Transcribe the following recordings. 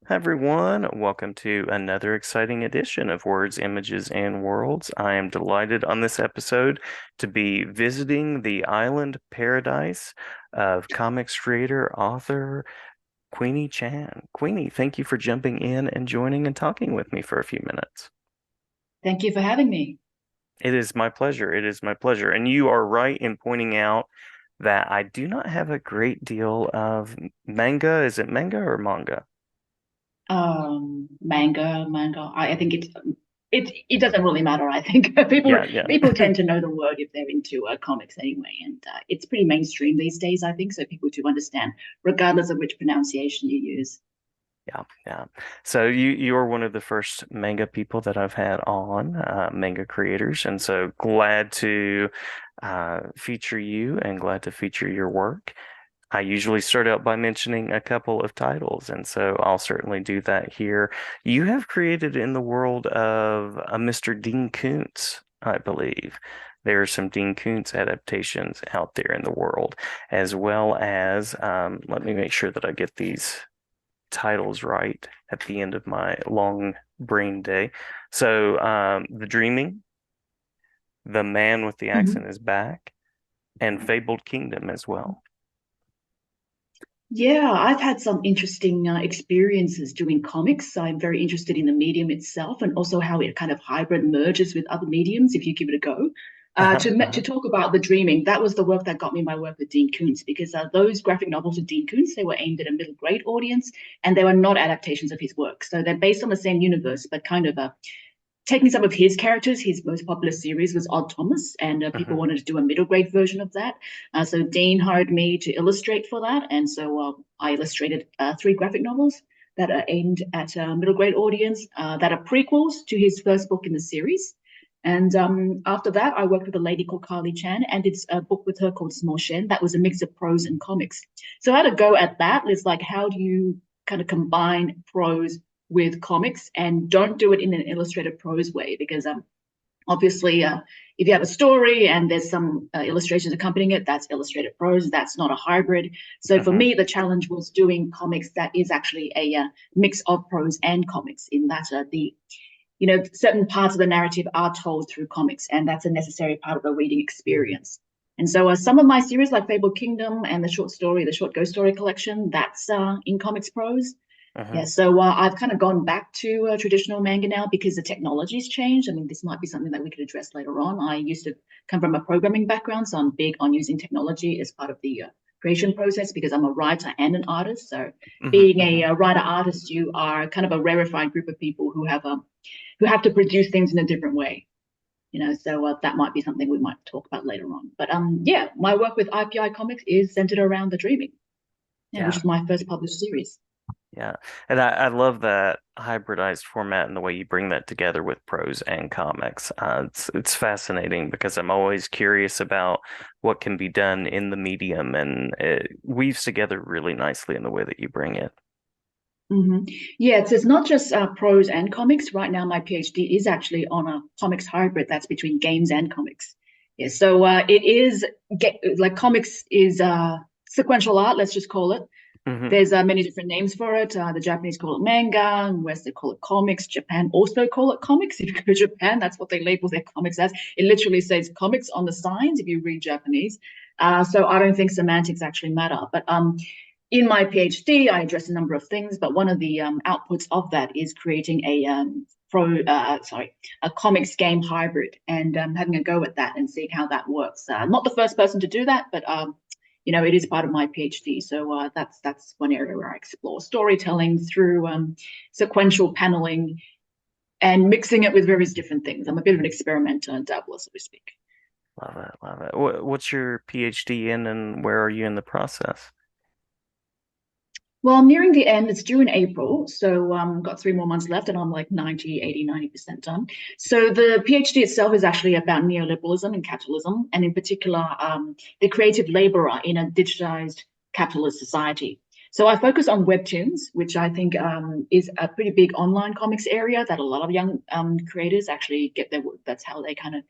Hi everyone, welcome to another exciting edition of Words, Images, and Worlds. I am delighted on this episode to be visiting the island paradise of comics creator, author Queenie Chan. Queenie, thank you for jumping in and joining and talking with me for a few minutes. Thank you for having me. It is my pleasure. It is my pleasure. And you are right in pointing out that I do not have a great deal of manga. Is it manga or manga? Manga. I think it doesn't really matter. I think people Yeah, yeah. people tend to know the word if they're into comics anyway, and it's pretty mainstream these days. I think so. People do understand, regardless of which pronunciation you use. Yeah, yeah. So you're one of the first manga people that I've had on, manga creators, and so glad to feature you and glad to feature your work. I usually start out by mentioning a couple of titles, and so I'll certainly do that here. You have created in the world of a Mr. Dean Koontz, I believe. There are some Dean Koontz adaptations out there in the world, as well as, let me make sure that I get these titles right at the end of my long brain day. So, The Dreaming, The Man with the Axe in Mhm. His Back, and Fabled Kingdom as well. Yeah, I've had some interesting experiences doing comics. I'm very interested in the medium itself and also how it kind of hybrid merges with other mediums if you give it a go. Uh-huh, To uh-huh. talk about the dreaming, that was the work that got me my work with Dean Koontz because those graphic novels of Dean Koontz, they were aimed at a middle grade audience and they were not adaptations of his work. So they're based on the same universe, but kind of taking some of his characters. His most popular series was Odd Thomas, and people Mhm, wanted to do a middle grade version of that. So Dean hired me to illustrate for that, and so I illustrated three graphic novels that are aimed at a middle grade audience that are prequels to his first book in the series. And after that, I worked with a lady called Queenie Chan, and it's a book with her called Small Shen that was a mix of prose and comics. So I had a go at that. It's like, how do you kind of combine prose with comics and don't do it in an illustrated prose way because obviously if you have a story and there's some illustrations accompanying it, that's illustrated prose, that's not a hybrid. So for mhm, me the challenge was doing comics that is actually a mix of prose and comics in that the certain parts of the narrative are told through comics and that's a necessary part of the reading experience. And so some of my series like Fable Kingdom and the short ghost story collection, that's in comics prose. mhm. Yeah, so I've kind of gone back to traditional manga now because the technology's changed. I mean, this might be something that we could address later on. I used to come from a programming background, so I'm big on using technology as part of the creation process because I'm a writer and an artist. So, Mhm, being a, mhm. writer artist, you are kind of a rarefied group of people who have to produce things in a different way. So that might be something we might talk about later on. But yeah, my work with IPI Comics is centered around The Dreaming, yeah, which Yeah, is my first published series. yeah. And I love that hybridized format and the way you bring that together with prose and comics. It's fascinating because I'm always curious about what can be done in the medium, and it weaves together really nicely in the way that you bring it. Hmm. Yeah, it's not just prose and comics. Right now, my PhD is actually on a comics hybrid that's between games and comics. Yeah, so it is like comics is sequential art, let's just call it. Hmm. There's many different names for it. The Japanese call it manga, and West they call it comics. Japan also call it comics. If you go to Japan, that's what they label their comics as. It literally says comics on the signs if you read Japanese. So I don't think semantics actually matter. But in my PhD, I address a number of things, but one of the outputs of that is creating a comics game hybrid and having a go at that and seeing how that works. I'm not the first person to do that, but it is part of my PhD. So that's one area where I explore storytelling through sequential paneling and mixing it with various different things. I'm a bit of an experimenter and dabbler, so to speak. Love it, love it. What's your PhD in, and where are you in the process? Well, I'm nearing the end. It's due in April. So got 3 more months left and I'm like 90, 80, 90% done. So the PhD itself is actually about neoliberalism and capitalism, and in particular, the creative laborer in a digitized capitalist society. So I focus on webtoons, which I think is a pretty big online comics area that a lot of young creators actually get that's how they kind of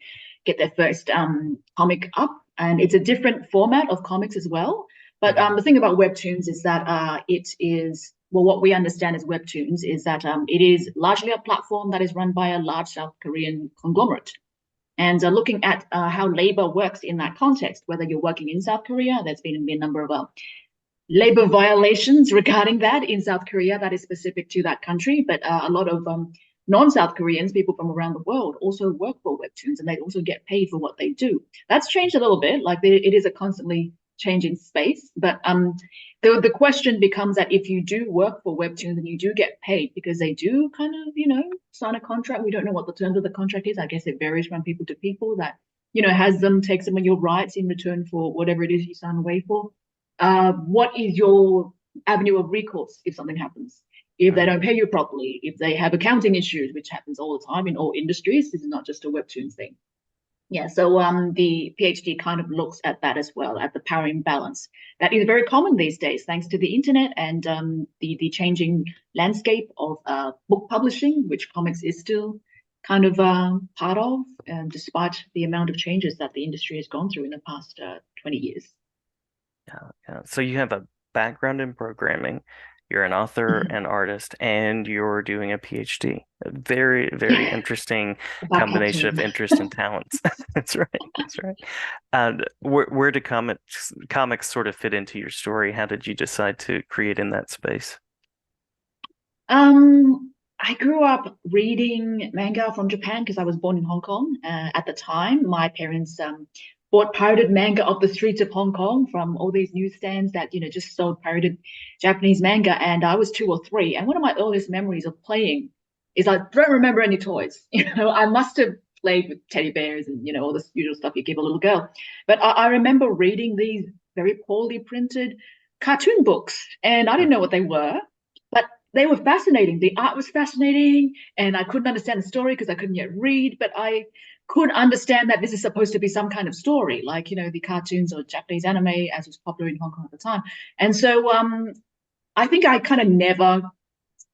get their first comic up. And it's a different format of comics as well, but Hmm. the thing about webtoons is that it is well, what we understand as webtoons is that it is largely a platform that is run by a large South Korean conglomerate. And looking at how labor works in that context, whether you're working in South Korea, there's been a number of labor violations regarding that in South Korea that is specific to that country. But a lot of non-South Koreans, people from around the world, also work for webtoons, and they also get paid for what they do. That's changed a little bit. Like it is a constantly changing space, but the question becomes that if you do work for webtoons and you do get paid, because they do kind of, sign a contract. We don't know what the terms of the contract is. I guess it varies from people to people. That has them take some of your rights in return for whatever it is you sign away for. What is your avenue of recourse if something happens? If they don't pay you properly, if they have accounting issues, which happens all the time in all industries, this is not just a webtoon thing. Yeah, so the PhD kind of looks at that as well, at the power imbalance that is very common these days, thanks to the internet and the changing landscape of book publishing, which comics is still kind of part of, despite the amount of changes that the industry has gone through in the past 20 years. Yeah. So you have a background in programming, you're an author, an artist, and you're doing a PhD. A very, very interesting About combination of capitalism. interest and talents. That's right. That's right. And where do comics sort of fit into your story? How did you decide to create in that space? I grew up reading manga from Japan because I was born in Hong Kong. At the time, my parents bought pirated manga off the streets of Hong Kong from all these newsstands that just sold pirated Japanese manga. And I was 2 or 3. And one of my earliest memories of playing is I don't remember any toys. I must have played with teddy bears and all the usual stuff you give a little girl. But I remember reading these very poorly printed cartoon books, and I didn't know what they were. But they were fascinating. The art was fascinating, and I couldn't understand the story because I couldn't yet read, but I could understand that this is supposed to be some kind of story, like, the cartoons or Japanese anime, as was popular in Hong Kong at the time. And so I think I kind of never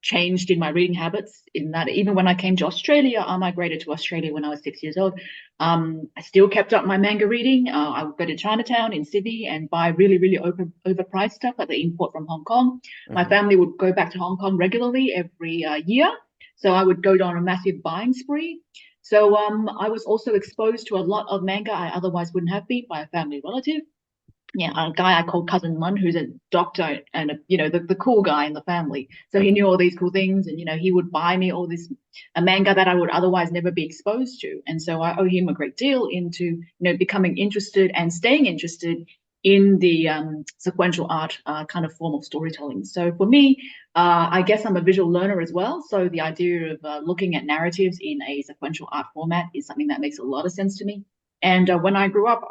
changed in my reading habits, in that even when I came to Australia, I migrated to Australia when I was 6 years old. I still kept up my manga reading. I would go to Chinatown in Sydney and buy really, really overpriced stuff that they import from Hong Kong. My Hmm. family would go back to Hong Kong regularly every year. So I would go on a massive buying spree. So I was also exposed to a lot of manga I otherwise wouldn't have been by a family relative. Yeah, a guy I called Cousin Mun, who's a doctor and the cool guy in the family. So he knew all these cool things, and he would buy me all this a manga that I would otherwise never be exposed to. And so I owe him a great deal into becoming interested and staying interested in the sequential art kind of form of storytelling. So for me, I guess I'm a visual learner as well. So the idea of looking at narratives in a sequential art format is something that makes a lot of sense to me. And when I grew up,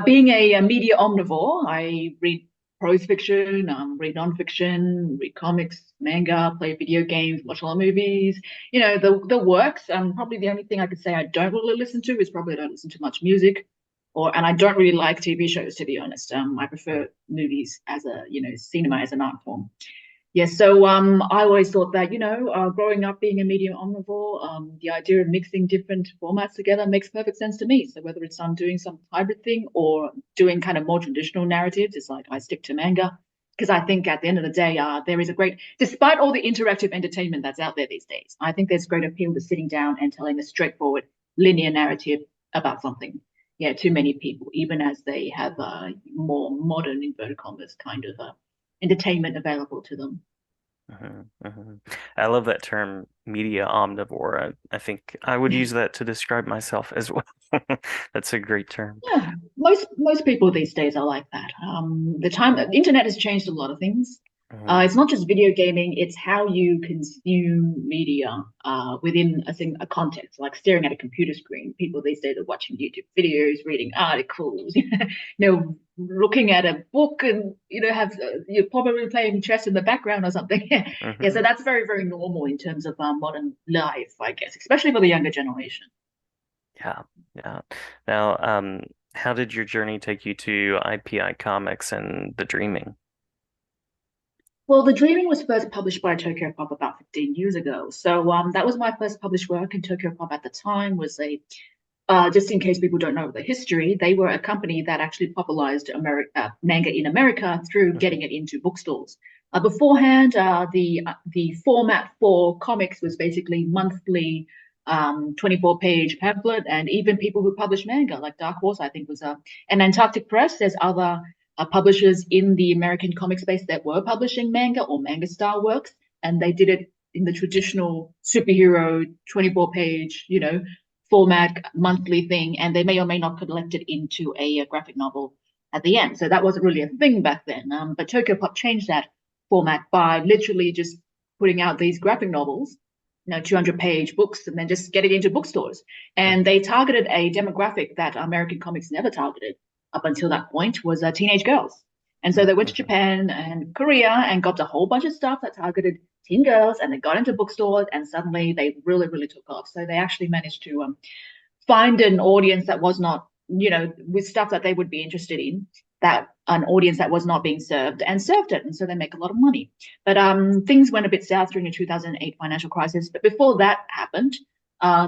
being a media omnivore, I read prose fiction, read nonfiction, read comics, manga, play video games, watch a lot of movies. The works. Probably the only thing I could say I don't really listen to is probably I don't listen to much music, and I don't really like TV shows, to be honest. I prefer movies as a cinema as an art form. Yes, so I always thought that, growing up being a media omnivore, the idea of mixing different formats together makes perfect sense to me. So whether it's I'm doing some hybrid thing or doing kind of more traditional narratives, it's like I stick to manga because I think at the end of the day, there is despite all the interactive entertainment that's out there these days, I think there's great appeal to sitting down and telling a straightforward linear narrative about something. Yeah, too many people, even as they have more modern inverted commas kind of entertainment available to them. I love that term, media omnivore. I think I would use that to describe myself as well. That's a great term. Yeah, most people these days are like that. The internet has changed a lot of things. Mhm. It's not just video gaming; it's how you consume media within a context, like staring at a computer screen. People these days are watching YouTube videos, reading articles, looking at a book, and have you're probably playing chess in the background or something. Yeah, so Mhm. that's very, very normal in terms of modern life, I guess, especially for the younger generation. Yeah, yeah. Now, how did your journey take you to IPI Comics and The Dreaming? Well, The Dreaming was first published by Tokyo Pop about 15 years ago. So that was my first published work, and Tokyo Pop at the time was just in case people don't know the history, they were a company that actually popularized manga in America through Mhm. getting it into bookstores. Beforehand, the format for comics was basically monthly 24-page pamphlet, and even people who publish manga, like Dark Horse, I think was an Antarctic Press. There's other publishers in the American comic space that were publishing manga or manga style works, and they did it in the traditional superhero 24-page, format monthly thing, and they may or may not collect it into a graphic novel at the end. So that wasn't really a thing back then. But Tokyo Pop changed that format by literally just putting out these graphic novels, 200-page books, and then just getting into bookstores. And they targeted a demographic that American comics never targeted up until that point, was teenage girls. And so they went to Japan and Korea and got a whole bunch of stuff that targeted teen girls, and they got into bookstores, and suddenly they really, really took off. So they actually managed to find an audience that was not, with stuff that they would be interested in, that an audience that was not being served, and served it. And so they make a lot of money. But things went a bit south during the 2008 financial crisis. But before that happened,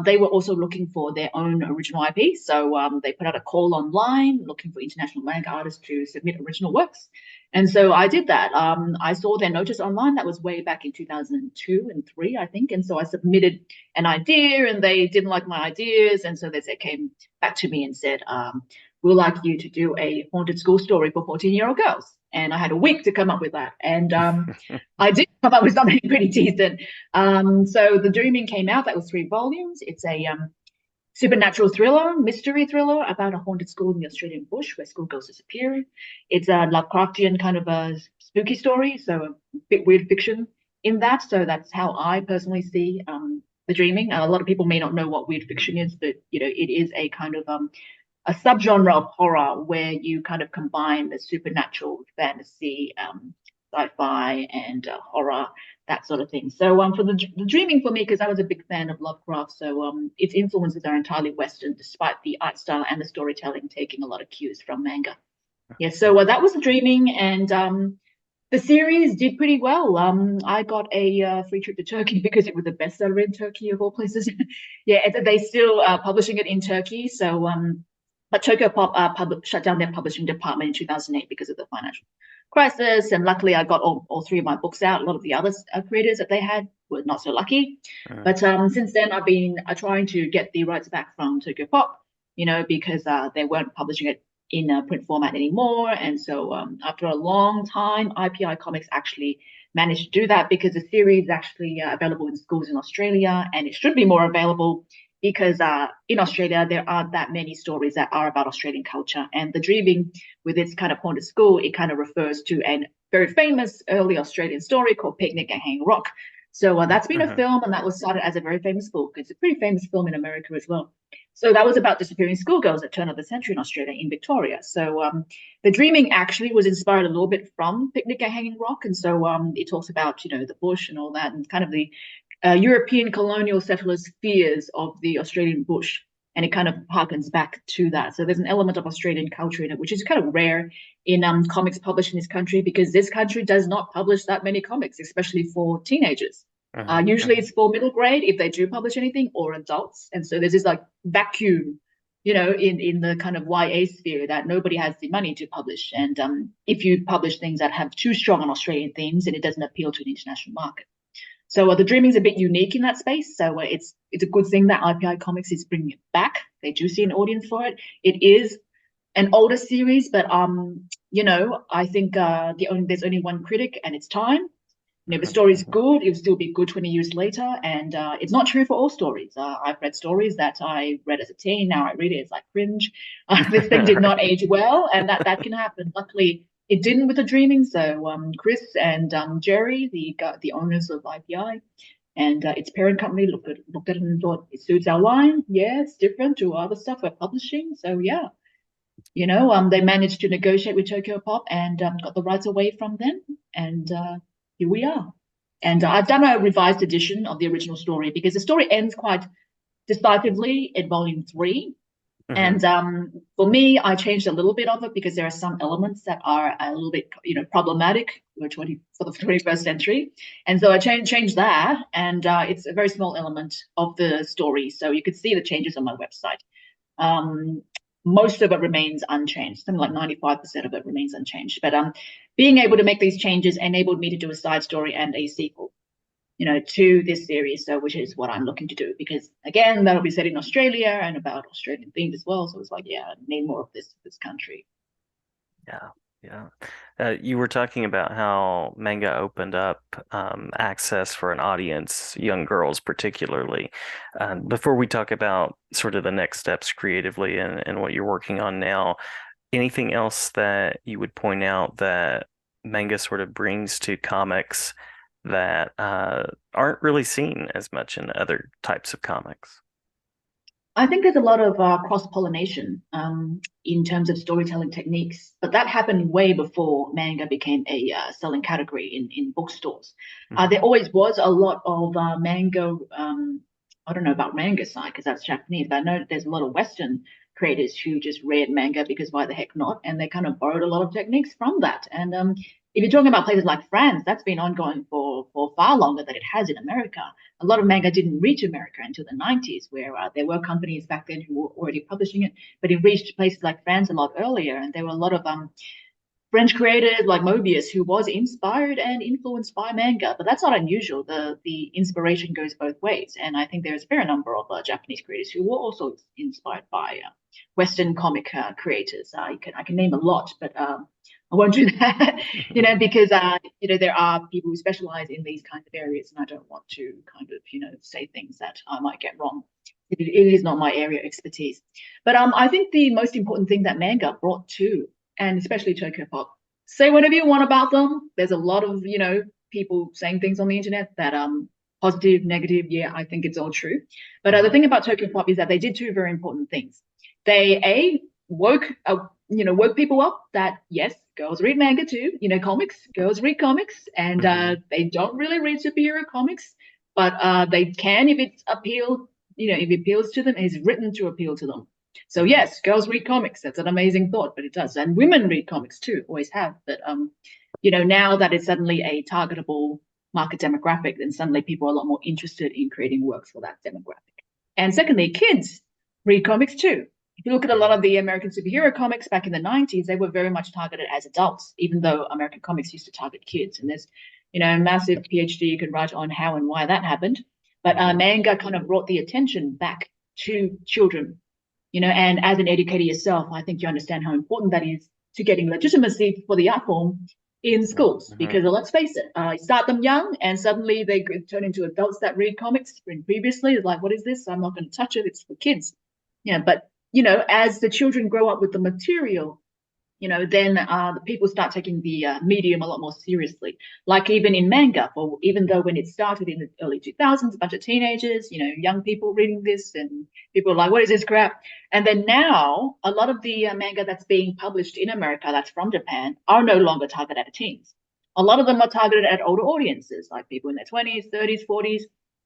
they were also looking for their own original IP. So they put out a call online looking for international manga artists to submit original works. And so I did that. I saw their notice online. That was way back in 2002 and 3, I think. And so I submitted an idea, and they didn't like my ideas. And so they came back to me and said, we'd like you to do a haunted school story for 14-year-old girls. And I had a week to come up with that. And I did come up with something pretty decent. So The Dreaming came out. That was 3 volumes. It's a supernatural thriller, mystery thriller about a haunted school in the Australian bush where schoolgirls disappear. It's a Lovecraftian kind of a spooky story, so a bit weird fiction in that. So that's how I personally see The Dreaming. A lot of people may not know what weird fiction is, but it is a kind of a subgenre of horror where you kind of combine the supernatural, fantasy, sci-fi, and horror, that sort of thing. So for the Dreaming, for me, because I was a big fan of Lovecraft, so its influences are entirely Western, despite the art style and the storytelling taking a lot of cues from manga. Yeah, so that was The Dreaming, and the series did pretty well. I got a free trip to Turkey because it was a bestseller in Turkey, of all places. Yeah, they still publishing it in Turkey. So, but Tokyo Pop shut down their publishing department in 2008 because of the financial crisis. And luckily, I got all 3 of my books out. A lot of the other creators that they had were not so lucky. But since then, I've been trying to get the rights back from Tokyo Pop, because they weren't publishing it in a print format anymore. And so after a long time, IPI Comics actually managed to do that, because the series is actually available in schools in Australia, and it should be more available because in Australia, there aren't that many stories that are about Australian culture. And The Dreaming, with its kind of haunted school, it kind of refers to a very famous early Australian story called Picnic at Hanging Rock. So that's been a film, and that was started as a very famous book. It's a pretty famous film in America as well. So that was about disappearing schoolgirls at the turn of the century in Australia, in Victoria. So The Dreaming actually was inspired a little bit from Picnic at Hanging Rock. And so it talks about, the bush and all that, and kind of the European colonial settlers' fears of the Australian bush. And it kind of harkens back to that. So there's an element of Australian culture in it, which is kind of rare in comics published in this country, because this country does not publish that many comics, especially for teenagers. Usually it's for middle grade, if they do publish anything, or adults. And so there's this like vacuum, in the kind of YA sphere, that nobody has the money to publish. And if you publish things that have too strong on Australian themes, then it doesn't appeal to an international market. So The Dreaming is a bit unique in that space. So it's a good thing that IPI Comics is bringing it back. They do see an audience for it. It is an older series, but I think there's only one critic, and it's time. If the story is good, it'll still be good 20 years later. And it's not true for all stories. I've read stories that I read as a teen. Now I read it, it's like cringe. This thing did not age well, and that can happen. Luckily, it didn't with The Dreaming. So Chris and Jerry, the owners of IPI and its parent company, looked at it and thought, it suits our line. Yeah, it's different to other stuff we're publishing. So yeah, they managed to negotiate with Tokyo Pop and got the rights away from them. And here we are. And I've done a revised edition of the original story, because the story ends quite decisively in volume 3. And for me, I changed a little bit of it, because there are some elements that are a little bit, problematic for the 21st century. And so I changed that, and it's a very small element of the story. So you could see the changes on my website. most of it remains unchanged. Something like 95% of it remains unchanged. But being able to make these changes enabled me to do a side story and a sequel, to this series. So, which is what I'm looking to do, because again, that'll be set in Australia and about Australian themed as well. So it's like, yeah, I need more of this country. Yeah, yeah. You were talking about how manga opened up access for an audience, young girls particularly. Before we talk about sort of the next steps creatively and what you're working on now, anything else that you would point out that manga sort of brings to comics that aren't really seen as much in other types of comics? I think there's a lot of cross-pollination in terms of storytelling techniques, but that happened way before manga became a selling category in bookstores. Mhm. There always was a lot of manga. I don't know about manga side because that's Japanese, but I know there's a lot of Western creators who just read manga because why the heck not, and they kind of borrowed a lot of techniques from that. And if you're talking about places like France, that's been ongoing for far longer than it has in America. A lot of manga didn't reach America until the 90s, where there were companies back then who were already publishing it, but it reached places like France a lot earlier. And there were a lot of French creators like Mobius who was inspired and influenced by manga, but that's not unusual. The inspiration goes both ways, and I think there's a fair number of Japanese creators who were also inspired by Western comic creators. I can name a lot, but I won't do that, because there are people who specialize in these kinds of areas, and I don't want to kind of say things that I might get wrong. It is not my area of expertise, but I think the most important thing that manga brought to, and especially Tokyo Pop. Say whatever you want about them. There's a lot of, people saying things on the internet that positive, negative. Yeah, I think it's all true. But the Mhm. thing about Tokyo Pop is that they did two very important things. They woke people up that yes, girls read manga too. Comics. Girls read comics, and Mhm. they don't really read superhero comics, but they can if it's appeal. If it appeals to them, it's written to appeal to them. So Mhm. yes, girls read comics. That's an amazing thought, but it does. And women read comics too, always have. But now that it's suddenly a targetable market demographic, then suddenly people are a lot more interested in creating works for that demographic. And secondly, kids read comics too. If you look at a lot Mhm. of the American superhero comics back in the 90s, they were very much targeted as adults, even though American comics used to target kids. And there's, a massive PhD you could write on how and why that happened. But Mhm. manga kind of brought the attention back to children, and as an educator yourself, I think you understand how important that is to getting legitimacy for the art form in schools. Mhm. Because let's face it, start them young and suddenly they turn into adults that read comics. When previously, it's like, what is this? I'm not going to touch it. It's for kids. Yeah, but as the children grow up with the material, then the people start taking the medium a lot more seriously. Like even in manga, or even though when it started in the early 2000s, a bunch of teenagers, young people reading this, and people are like, "What is this crap?" And then now, a lot of the manga that's being published in America, that's from Japan, are no longer targeted at teens. A lot of them are targeted at older audiences, like people in their 20s, 30s, 40s.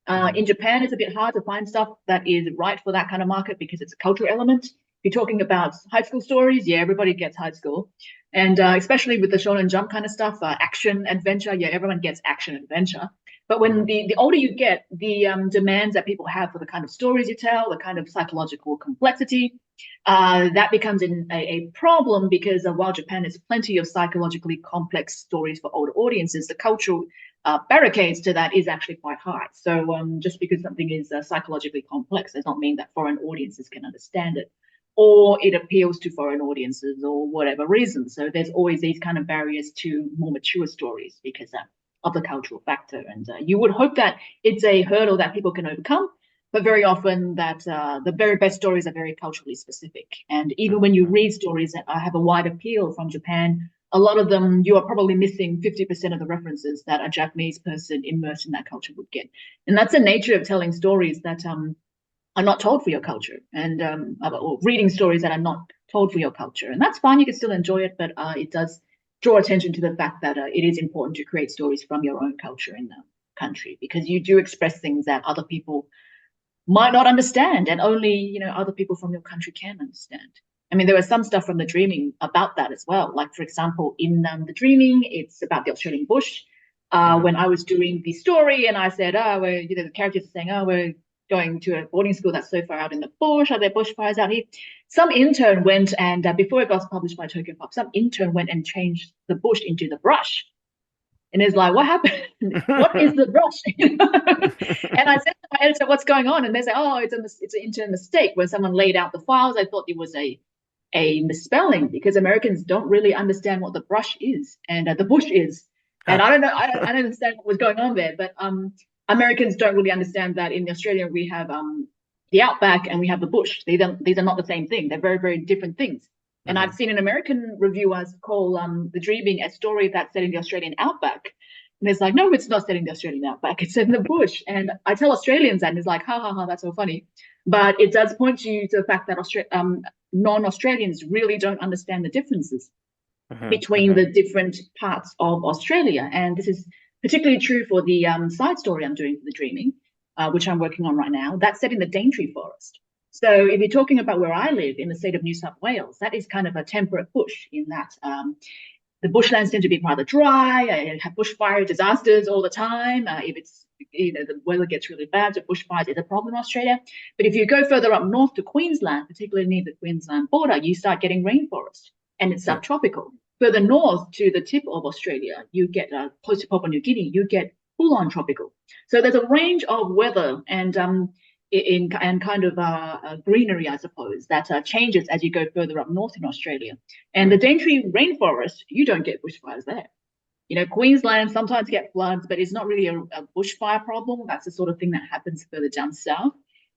Mhm. In Japan, it's a bit hard to find stuff that is right for that kind of market because it's a cultural element. If you're talking about high school stories, yeah, everybody gets high school. And especially with the Shonen Jump kind of stuff, action, adventure, yeah, everyone gets action, adventure. But when Mhm. the older you get, the demands that people have for the kind of stories you tell, the kind of psychological complexity, that becomes a problem because while Japan has plenty of psychologically complex stories for older audiences, the cultural barricades to that is actually quite high. So just because something is psychologically complex does not mean that foreign audiences can understand it, or it appeals to foreign audiences or whatever reason. So there's always these kind of barriers to more mature stories because of the cultural factor. And you would hope that it's a hurdle that people can overcome. But very often, that the very best stories are very culturally specific. And even when you Mhm. read stories that have a wide appeal from Japan, a lot of them you are probably missing 50% of the references that a Japanese person immersed in that culture would get. And that's the nature of telling stories that are not told for your culture, and or reading stories that are not told for your culture. And that's fine. You can still enjoy it, but it does draw attention to the fact that it is important to create stories from your own culture in the country because you do express things that other people might not understand, and only other people from your country can understand. I mean, there was some stuff from the Dreaming about that as well. Like, for example, in the Dreaming, it's about the Australian bush. Mhm. When I was doing the story, and I said, "Oh, the characters are saying, oh, we're going to a boarding school that's so far out in the bush. Are there bushfires out here? Some intern went and before it got published by Tokyo Pop, some intern went and changed the bush into the brush. And it's like, what happened? What is the brush? And I said to my editor, what's going on? And they say, oh, it's an intern mistake. When someone laid out the files, I thought it was a misspelling because Americans don't really understand what the brush is and the bush is. And I don't know, I don't understand what was going on there, but Americans don't really understand that in Australia we have the outback and we have the bush. These are not the same thing. They're very, very different things. And I've seen an American reviewers call The Dreaming a story that's set in the Australian outback. And it's like, no, it's not set in the Australian outback. It's in the bush. And I tell Australians that, and it's like, ha, ha, ha, that's so funny. But it does point you to the fact that non-Australians really don't understand the differences between the different parts of Australia. And this is particularly true for the side story I'm doing for The Dreaming, which I'm working on right now. That's set in the Daintree Forest. So if you're talking about where I live in the state of New South Wales, that is kind of a temperate bush in that the bushlands tend to be rather dry and have bushfire disasters all the time. If it's, the weather gets really bad, so bushfires is a problem in Australia. But if you go further up north to Queensland, particularly near the Queensland border, you start getting rainforest and it's subtropical. Further north to the tip of Australia, you get close to Papua New Guinea, you get full-on tropical. So there's a range of weather and kind of greenery, I suppose, that changes as you go further up north in Australia. And the Daintree rainforest, you don't get bushfires there. Queensland sometimes get floods, but it's not really a bushfire problem. That's the sort of thing that happens further down south.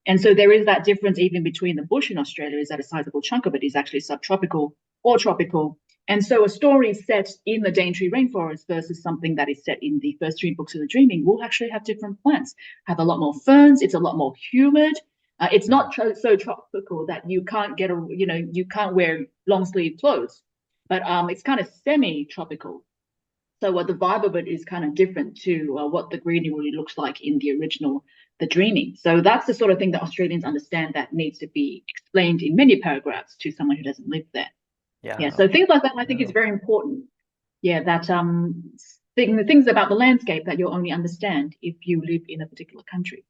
And so there is that difference even between the bush in Australia is that a sizable chunk of it is actually subtropical or tropical. And so a story set in the Daintree rainforest versus something that is set in the first 3 books of The Dreaming will actually have different plants, have a lot more ferns. It's a lot more humid. It's not so tropical that you can't you can't wear long sleeve clothes, but it's kind of semi-tropical. So the vibe of it is kind of different to what the greenery looks like in the original The Dreaming. So that's the sort of thing that Australians understand that needs to be explained in many paragraphs to someone who doesn't live there. Yeah. So things like that, I think, is very important. Yeah, that the things about the landscape that you'll only understand if you live in a particular country.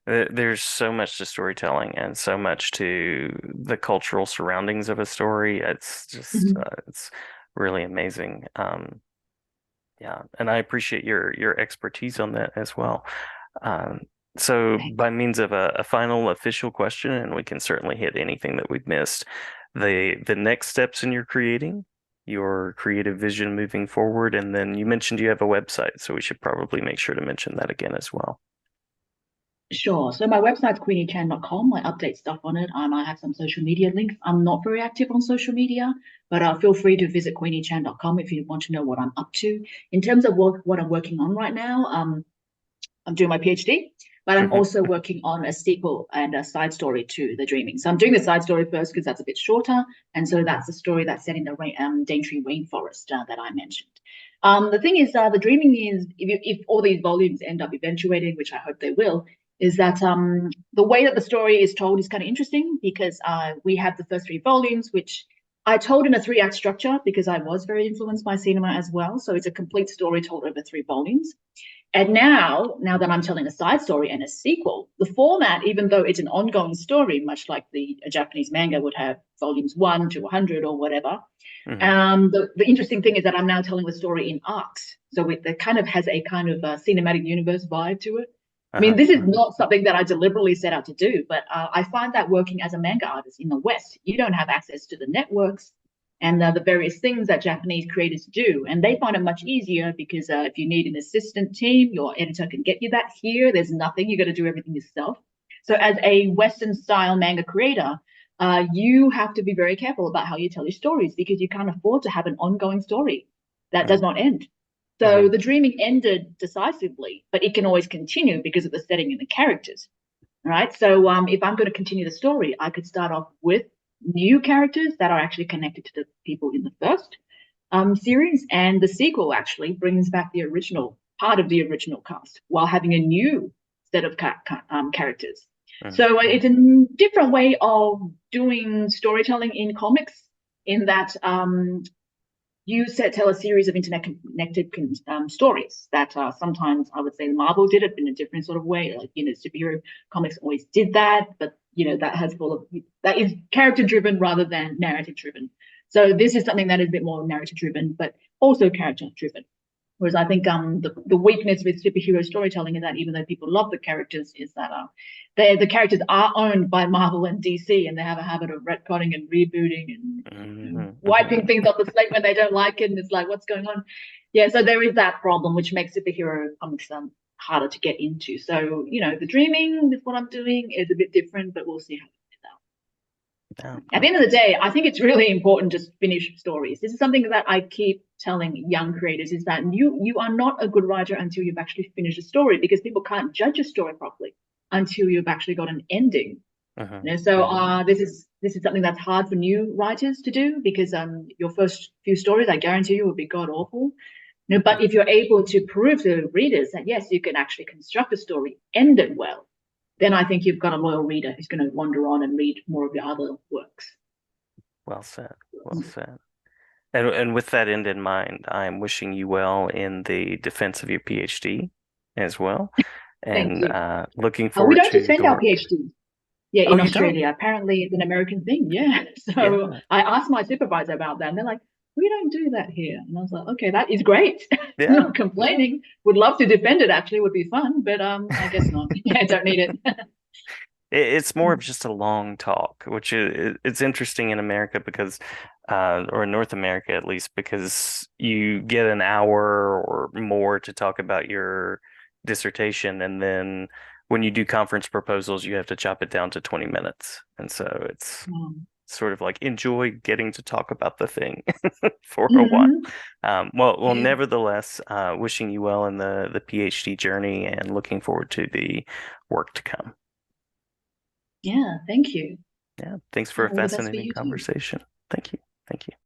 There's so much to storytelling and so much to the cultural surroundings of a story. It's just it's really amazing. Yeah, and I appreciate your expertise on that as well. So by means of a final official question, and we can certainly hit anything that we've missed, the next steps in your creating, your creative vision moving forward, and then you mentioned you have a website, so we should probably make sure to mention that again as well. Sure. So my website's queeniechan.com. I update stuff on it. I have some social media links. I'm not very active on social media, but feel free to visit queeniechan.com if you want to know what I'm up to. In terms of what I'm working on right now, I'm doing my PhD, but I'm also working on a sequel and a side story to The Dreaming. So I'm doing the side story first because that's a bit shorter. And so that's the story that's set in the Daintree rainforest that I mentioned. The thing is, The Dreaming is, if all these volumes end up eventuating, which I hope they will, is that the way that the story is told is kind of interesting because we have the first 3 volumes, which I told in a 3-act structure because I was very influenced by cinema as well. So it's a complete story told over 3 volumes. And now that I'm telling a side story and a sequel, the format, even though it's an ongoing story, much like a Japanese manga would have volumes 1 to 100 or whatever, the interesting thing is that I'm now telling the story in arcs. So it kind of has a kind of cinematic universe vibe to it. I mean, this is not something that I deliberately set out to do, but I find that working as a manga artist in the West, you don't have access to the networks and the various things that Japanese creators do. And they find it much easier because if you need an assistant team, your editor can get you that. Here, there's nothing. You got to do everything yourself. So as a Western style manga creator, you have to be very careful about how you tell your stories because you can't afford to have an ongoing story that does not end. So The Dreaming ended decisively, but it can always continue because of the setting and the characters, right? So if I'm going to continue the story, I could start off with new characters that are actually connected to the people in the first series, and the sequel actually brings back the original part of the original cast while having a new set of characters. So it's a different way of doing storytelling in comics in that you tell a series of internet-connected stories that sometimes I would say Marvel did it in a different sort of way. Like, superhero comics always did that, but that is character-driven rather than narrative-driven. So this is something that is a bit more narrative-driven, but also character-driven. Whereas I think the weakness with superhero storytelling is that even though people love the characters, is that the characters are owned by Marvel and DC, and they have a habit of retconning and rebooting and wiping things off the slate when they don't like it, and it's like, what's going on? Yeah, so there is that problem, which makes superhero comics harder to get into. So the dreaming with what I'm doing is a bit different, but we'll see how. Yeah. At the end of the day, I think it's really important to finish stories. This is something that I keep telling young creators, is that you are not a good writer until you've actually finished a story, because people can't judge a story properly until you've actually got an ending. So this is something that's hard for new writers to do, because your first few stories, I guarantee you, will be god awful. But if you're able to prove to readers that yes, you can actually construct a story, end it well, then I think you've got a loyal reader who's going to wander on and read more of your other works. Well said. Well said. And with that end in mind, I'm wishing you well in the defense of your PhD as well, Thank and you. looking We forward don't to defend the our work. PhDs. Yeah, Oh, in you don't? Australia, apparently it's an American thing. Yeah. So Yeah. I asked my supervisor about that, and they're like, "We don't do that here." And I was like, "Okay, that is great. Yeah. Not Yeah. complaining. Would love to defend it. Actually, would be fun, but I guess not. Yeah, don't need it." It's more of just a long talk, which it's interesting in America because, or in North America at least, because you get an hour or more to talk about your dissertation, and then when you do conference proposals, you have to chop it down to 20 minutes. And so it's sort of like enjoy getting to talk about the thing for a while. Mm-hmm. Well, Yeah. nevertheless, wishing you well in the PhD journey and looking forward to the work to come. Yeah. Thank you. Yeah, thanks for a All the best for fascinating you too. conversation. Thank you. Thank you.